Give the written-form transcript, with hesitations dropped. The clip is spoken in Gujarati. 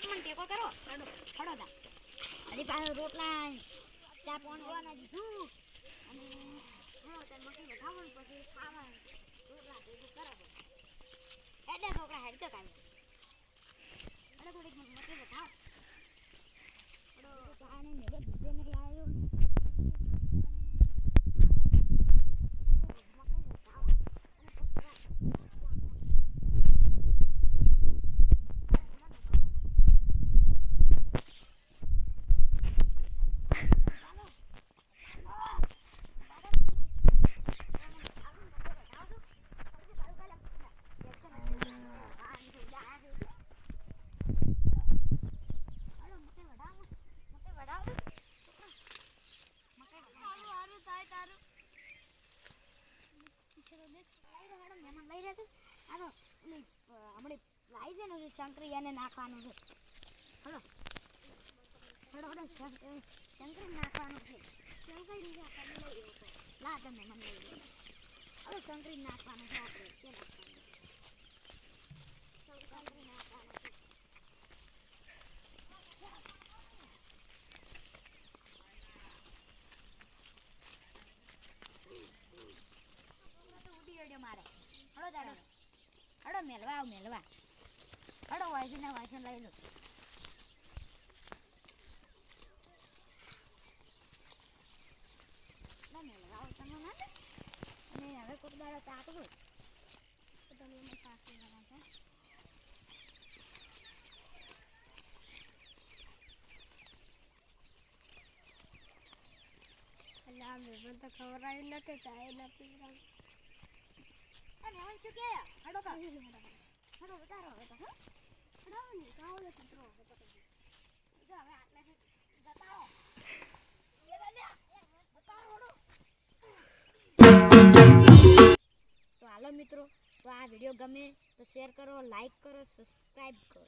મને ટેકો કરો હડો હડો તા હજી પાછો રોટલા ચા પોણવાના દીધું અને હા તને મટી વધાવણ પછી ખાવાનું રોટલા ભેગું કરાવો એટલે છોકરા હેડ તો કાઢે અરે થોડીક મટી વધાવ હડો પાણી ને બધે નહીં આવ્યો શંકરી એને નાખવાનું છે હલો હલો હલો શંકરી નાખવાનું છે શંકરી લા તમે મને લઈ હવે શંકરી નાખવાનું છે આપણે કે નાખવાનું શંકરી નાખવાનું છે ઉડી અડ્યો મારે હળો તારો હળો મેલવા આવ મેલવા હડો વાંચન લઈ લો તમે અને હવે કોઈ દાડો તાકડું તો તમે એને પાકી લેવા છે એટલે આ મેં તો ખબર આવી નથી ચાય નથી અને હવે શું કે હડો કા હડો બતારો હવે તો હા કાવલે કૂતરો હતો તો જો હવે આટલે બતાવો એ લ્યા બતાવો તો હાલો મિત્રો તો આ વિડિયો ગમે તો શેર કરો લાઈક કરો સબસ્ક્રાઇબ કરો